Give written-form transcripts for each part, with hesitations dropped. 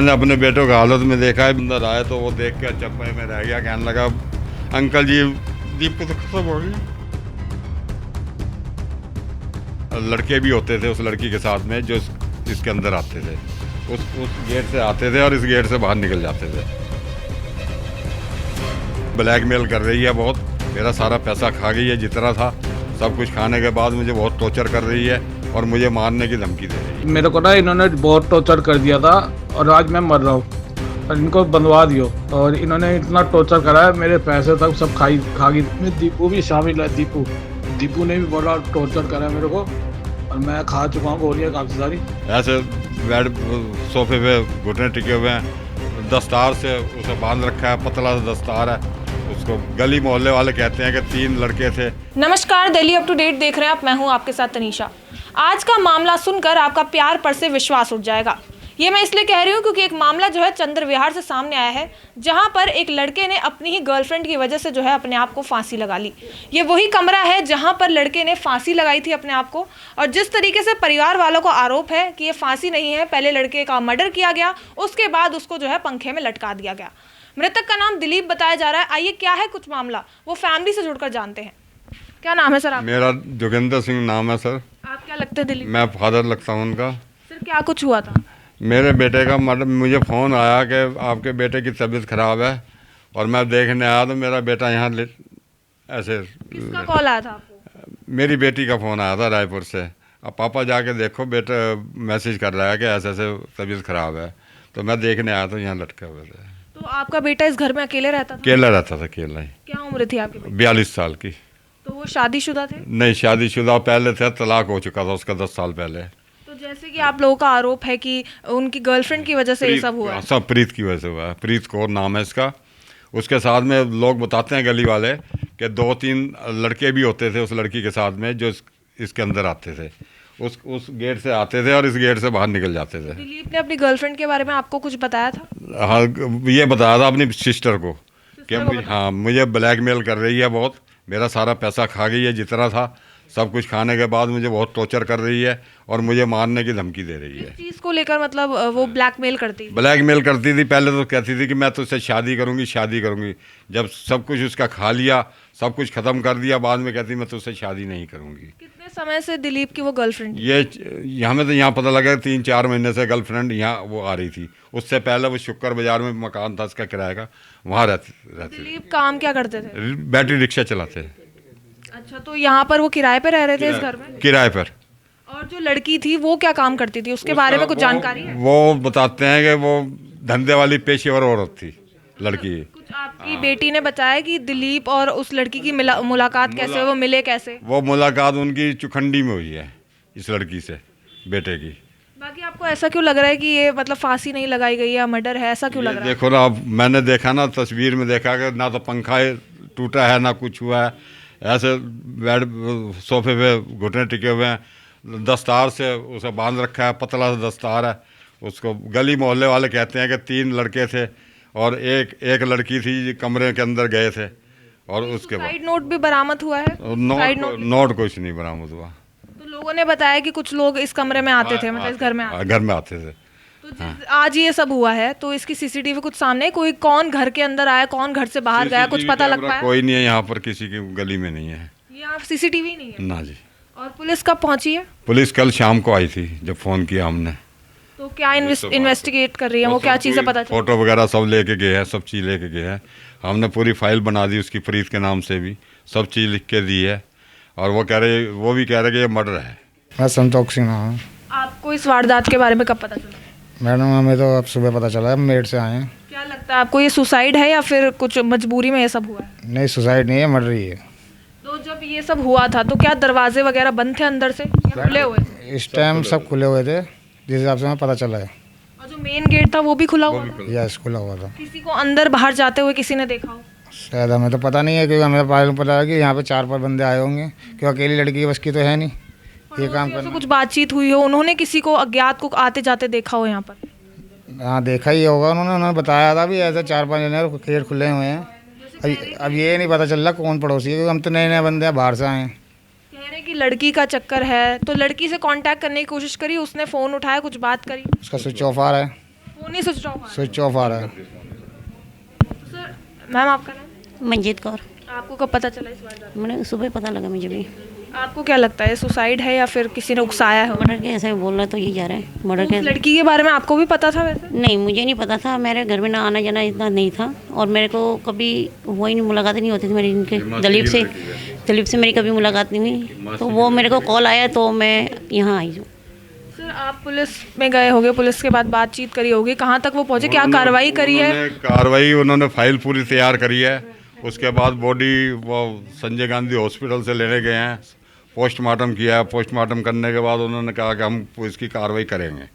मैंने अपने बेटों की हालत में देखा है, अंदर आया तो वो देख के चप्पे में रह गया, कहने लगा अंकल जी दीपू तो खत्म हो गई। लड़के भी होते थे उस लड़की के साथ में जो इसके अंदर आते थे, उस गेट से आते थे और इस गेट से बाहर निकल जाते थे। ब्लैकमेल कर रही है बहुत, मेरा सारा पैसा खा गई है जितना था, सब कुछ खाने के बाद मुझे बहुत टॉर्चर कर रही है और मुझे मारने की धमकी दे रही है। मेरे को ना इन्होंने बहुत टॉर्चर कर दिया था और आज मैं मर रहा हूँ और इनको बंधवा दियो। और इन्होंने इतना टॉर्चर करा है, मेरे पैसे तक सब खा गई। में दीपू भी शामिल है। दीपू ने भी बड़ा टॉर्चर करा है मेरे को और मैं खा चुका हूँ गोलियाँ काफ़ी सारी। ऐसे बेड सोफे पे घुटने टिके हुए हैं, दस्तार से उसे बांध रखा है, पतला सा दस्तार है। उसको गली मोहल्ले वाले कहते हैं कि 3 लड़के थे। नमस्कार, दिल्ली अप टू डेट देख रहे हैं आप, मैं हूं आपके साथ तनीषा। आज का मामला सुनकर आपका प्यार पर से विश्वास उठ जाएगा। ये मैं इसलिए कह रही हूँ क्योंकि एक मामला जो है चंद्र विहार से सामने आया है, जहां पर एक लड़के ने अपनी ही गर्लफ्रेंड की वजह से जो है अपने आप को फांसी लगा ली। ये वही कमरा है जहां पर लड़के ने फांसी लगाई थी अपने आप को। और जिस तरीके से परिवार वालों को आरोप है कि ये फांसी नहीं है, पहले लड़के का मर्डर किया गया, उसके बाद उसको जो है पंखे में लटका दिया गया। मृतक का नाम दिलीप बताया जा रहा है। आइए क्या है कुछ मामला, वो फैमिली से जुड़कर जानते हैं। क्या नाम है सर आपका? मेरा जोगिंदर सिंह नाम है सर। आप क्या लगते हैं दिलीप? मैं फादर लगता हूँ उनका। सर क्या कुछ हुआ था? मेरे बेटे का मुझे फ़ोन आया कि आपके बेटे की तबीयत ख़राब है और मैं देखने आया तो मेरा बेटा यहाँ ऐसे। किसका कॉल आया था आपको? मेरी बेटी का फ़ोन आया था रायपुर से। अब पापा जाके देखो बेटा मैसेज कर रहा है कि ऐसे ऐसे तबीयत ख़राब है। तो मैं देखने आया तो यहाँ लटके हुए थे। तो आपका बेटा इस घर में अकेले रहता था? अकेला रहता था, अकेला ही। क्या उम्र थी आपके बेटे? 42 साल की। तो वो शादीशुदा थे? नहीं, शादीशुदा पहले थे, तलाक हो चुका था उसका 10 साल पहले। तो जैसे कि आप लोगों का आरोप है कि उनकी गर्लफ्रेंड की वजह से ये सब हुआ है। सब प्रीत की वजह से हुआ है। प्रीत कौर नाम है इसका। उसके साथ में लोग बताते हैं गली वाले कि 2-3 लड़के भी होते थे उस लड़की के साथ में जो इसके अंदर आते थे, उस गेट से आते थे और इस गेट से बाहर निकल जाते थे। दिलीप ने अपनी गर्लफ्रेंड के बारे में आपको कुछ बताया था? हाँ, ये बताया था अपनी सिस्टर को कि हाँ मुझे ब्लैकमेल कर रही है बहुत, मेरा सारा पैसा खा गई है जितना था, सब कुछ खाने के बाद मुझे बहुत टॉर्चर कर रही है और मुझे मारने की धमकी दे रही है। इस चीज़ को लेकर मतलब वो ब्लैकमेल करती? ब्लैकमेल करती थी। पहले तो कहती थी कि मैं तुझसे शादी करूंगी। जब सब कुछ उसका खा लिया, सब कुछ ख़त्म कर दिया, बाद में कहती मैं तुझसे शादी नहीं करूंगी। कितने समय से दिलीप की वो गर्लफ्रेंड? ये हमें तो यहाँ पता लगा 3-4 महीने से गर्लफ्रेंड यहाँ वो आ रही थी। उससे पहले वो शुक्र बाजार में मकान था उसका किराए का, वहाँ रहते। दिलीप काम क्या करते थे? बैटरी रिक्शा चलाते। अच्छा, तो यहाँ पर वो किराए पे रह रहे थे इस घर में? किराए पर। और जो लड़की थी वो क्या काम करती थी, उसके बारे में कुछ जानकारी है? वो बताते हैं कि वो धंधे वाली पेशेवर औरत थी लड़की। कुछ आपकी बेटी ने बताया कि दिलीप और उस लड़की की मुलाकात कैसे हुई, वो मिले कैसे? वो मुलाकात उनकी चुखंडी में हुई है इस लड़की से, बेटे की। बाकी आपको ऐसा क्यों लग रहा है कि ये मतलब फांसी नहीं लगाई गई है, मर्डर है, ऐसा क्यों लग रहा है? देखो ना, मैंने देखा ना, तस्वीर में देखा कि ना तो पंखा टूटा है ना कुछ हुआ है। ऐसे बेड सोफे पे घुटने टिके हुए हैं, दस्तार से उसे बांध रखा है, पतला सा दस्तार है। उसको गली मोहल्ले वाले कहते हैं कि 3 लड़के थे और एक लड़की थी कमरे के अंदर गए थे। और उसके बाद साइड नोट भी बरामद हुआ है? नोट कुछ नहीं बरामद हुआ। तो लोगों ने बताया कि कुछ लोग इस कमरे में आते थे, मतलब इस घर में घर में आते थे। तो आज ये सब हुआ है तो इसकी सीसीटीवी कुछ सामने है? कोई कौन घर के अंदर आया, कौन घर से बाहर गया, कुछ पता लग पाया? कोई नहीं है यहाँ पर, किसी की गली में नहीं है। यहाँ सीसीटीवी नहीं है? ना जी। और पुलिस कब पहुंची है? पुलिस कल शाम को आई थी जब फोन किया हमने। तो क्या इन्वेस्टिगेट कर रही है वो, क्या चीज़ें पता चली? फोटो वगैरह सब लेके गए हैं, सब चीज़ लेके गए हैं। हमने पूरी फाइल बना दी उसकी, प्रीत के नाम से भी सब चीज़ लिख के दी है। और वो भी कह रहे कि ये मर्डर है। मैं संतोष सिंह हूँ। आपको इस वारदात के बारे में कब पता चला? मैडम हमें तो अब सुबह पता चला, मेड से आए हैं। क्या लगता है आपको, ये सुसाइड है या फिर कुछ मजबूरी में ये सब हुआ है? नहीं, सुसाइड नहीं है, मर्डर ही है। तो जब ये सब हुआ था तो क्या दरवाजे वगैरह बंद थे अंदर से या खुले हुए थे? इस टाइम सब खुले हुए थे जिस हिसाब से हमें पता चला है। और जो मेन गेट था वो भी खुला हुआ था? यस, खुला हुआ था। किसी को अंदर बाहर जाते हुए किसी ने देखा हो? शायद हमें तो पता नहीं है, क्योंकि हमें पता है कि यहाँ पे 4-5 बंदे आए होंगे, क्योंकि अकेली लड़की बस की तो है नहीं ये काम करना। कुछ बातचीत हुई हो, उन्होंने किसी को अज्ञात को आते जाते देखा हो यहाँ पर? हाँ, देखा ही होगा उन्होंने बताया था भी ऐसे 4-5 जने गेट खुले हुए हैं। अब ये नहीं पता चल रहा कौन पड़ोसी है, क्योंकि हम तो नए बंदे हैं, बाहर से आए हैं। कह रहे कि लड़की का चक्कर है, तो लड़की से कांटेक्ट करने की कोशिश करी, उसने फ़ोन उठाया, कुछ बात करी? उसका स्विच ऑफ आ रहा है। फोन ही स्विच ऑफ। स्विच ऑफ आ रहा है। सर मैम आपका नाम? मंजीत कौर। आपको कब पता चला इस वारदात? मैंने सुबह पता लगा मुझे भी। आपको क्या लगता है सुसाइड है या फिर किसी ने उकसाया है? मर्डर के ऐसे बोल रहा तो यही जा रहा है मर्डर उस के। लड़की के बारे में आपको भी पता था वैसे? नहीं मुझे नहीं पता था, मेरे घर में ना आना जाना इतना नहीं था और मेरे को कभी हुआ ही नहीं, मुलाकात नहीं होती थी मेरी इनके दिलीप से मेरी कभी मुलाकात नहीं हुई। तो वो मेरे को कॉल आया तो मैं यहाँ आई हूँ। सर आप पुलिस में गए होगे, पुलिस के बाद बातचीत करी होगी, कहाँ तक वो पहुँचे, क्या कार्रवाई करी है? कार्रवाई उन्होंने फाइल पूरी तैयार करी है। उसके बाद बॉडी वो संजय गांधी हॉस्पिटल से लेने गए हैं, पोस्टमार्टम किया है। पोस्टमार्टम करने के बाद उन्होंने कहा कि हम इसकी कार्रवाई करेंगे।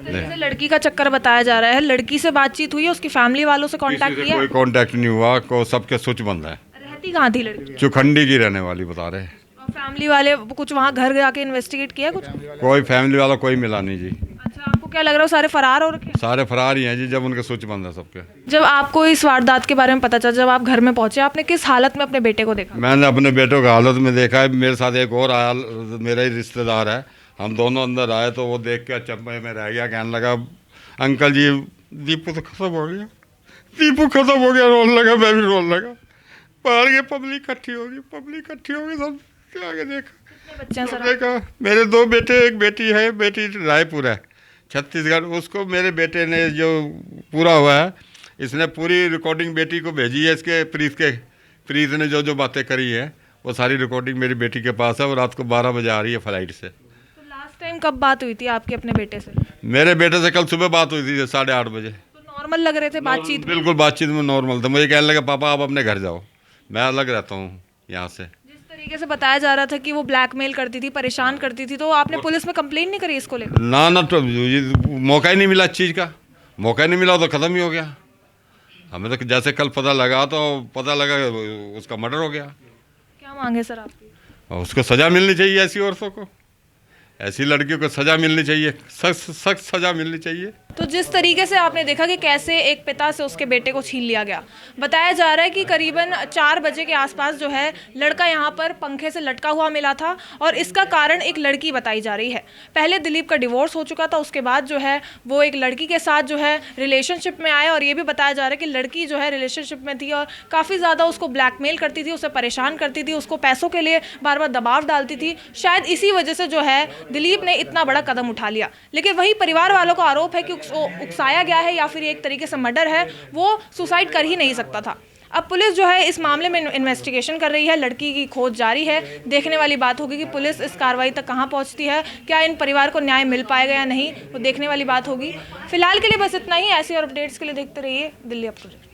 जैसे लड़की का चक्कर बताया जा रहा है, लड़की से बातचीत हुई है, उसकी फैमिली वालों से कांटेक्ट किसी से किया? कोई कांटेक्ट नहीं हुआ, को सबके स्विच बंद है। रहती कहाँ थी लड़की? चुखंडी की रहने वाली बता रहे। और फैमिली वाले कुछ वहाँ घर जाके इन्वेस्टिगेट किया कुछ? कोई फैमिली वाला कोई मिला नहीं जी। अच्छा आपको क्या लग रहा है सारे फरार हो रखे? सारे फरार ही हैं जी, जब उनके स्विच बंद है सबके। जब आपको इस वारदात के बारे में पता चला, जब आप घर में पहुंचे, आपने किस हालत में अपने बेटे को देखा? मैंने अपने बेटों को हालत में देखा है। मेरे साथ एक और आया, मेरा ही रिश्तेदार है। हम दोनों अंदर आए तो वो देख के चप्पे में रह गया, कहने लगा अंकल जी दीपू तो खत्म हो गया, दीपू खत्म हो गया। रोने लगा, मैं भी रोने लगा। बाहर के पब्लिक इकट्ठी होगी सब आगे देखा। कितने बच्चे हैं सर? देखा मेरे 2 बेटे, एक बेटी है, बेटी रायपुर है छत्तीसगढ़। उसको मेरे बेटे ने जो पूरा हुआ है, इसने पूरी रिकॉर्डिंग बेटी को भेजी है। इसके प्रीत ने जो बातें करी है वो सारी रिकॉर्डिंग मेरी बेटी के पास है। और रात को 12 बजे आ रही है फ्लाइट से। तो लास्ट टाइम कब बात हुई थी आपके अपने बेटे से? मेरे बेटे से कल सुबह बात हुई थी 8:30 बजे। तो नॉर्मल लग रहे थे बातचीत? बिल्कुल बातचीत में नॉर्मल था। मुझे कहने लगा पापा आप अपने घर जाओ, मैं अलग रहता हूँ यहाँ से। जिस तरीके से बताया जा रहा था कि वो ब्लैकमेल करती थी, परेशान करती थी, तो आपने पुलिस में कंप्लेंट नहीं करी इसको लेकर? ना तो ये मौका ही नहीं मिला, इस चीज़ का मौका ही नहीं मिला तो ख़त्म ही हो गया। हमें तो जैसे कल पता लगा उसका मर्डर हो गया। क्या मांगे सर आपकी? और उसको सज़ा मिलनी चाहिए, ऐसी औरतों को, ऐसी लड़कियों को सज़ा मिलनी चाहिए, सख्त सज़ा मिलनी चाहिए। तो जिस तरीके से आपने देखा कि कैसे एक पिता से उसके बेटे को छीन लिया गया, बताया जा रहा है कि करीबन 4 बजे के आसपास जो है लड़का यहाँ पर पंखे से लटका हुआ मिला था और इसका कारण एक लड़की बताई जा रही है। पहले दिलीप का डिवोर्स हो चुका था, उसके बाद जो है वो एक लड़की के साथ जो है रिलेशनशिप में आया और ये भी बताया जा रहा है कि लड़की जो है रिलेशनशिप में थी और काफ़ी ज़्यादा उसको ब्लैकमेल करती थी, उसे परेशान करती थी, उसको पैसों के लिए बार बार दबाव डालती थी। शायद इसी वजह से जो है दिलीप ने इतना बड़ा कदम उठा लिया। लेकिन वही परिवार वालों का आरोप है कि उकसाया गया है या फिर एक तरीके से मर्डर है, वो सुसाइड कर ही नहीं सकता था। अब पुलिस जो है इस मामले में इन्वेस्टिगेशन कर रही है, लड़की की खोज जारी है। देखने वाली बात होगी कि पुलिस इस कार्रवाई तक कहां पहुंचती है, क्या इन परिवार को न्याय मिल पाएगा या नहीं, वो देखने वाली बात होगी। फिलहाल के लिए बस इतना ही। ऐसी और अपडेट्स के लिए देखते रहिए दिल्ली अप टू डेट।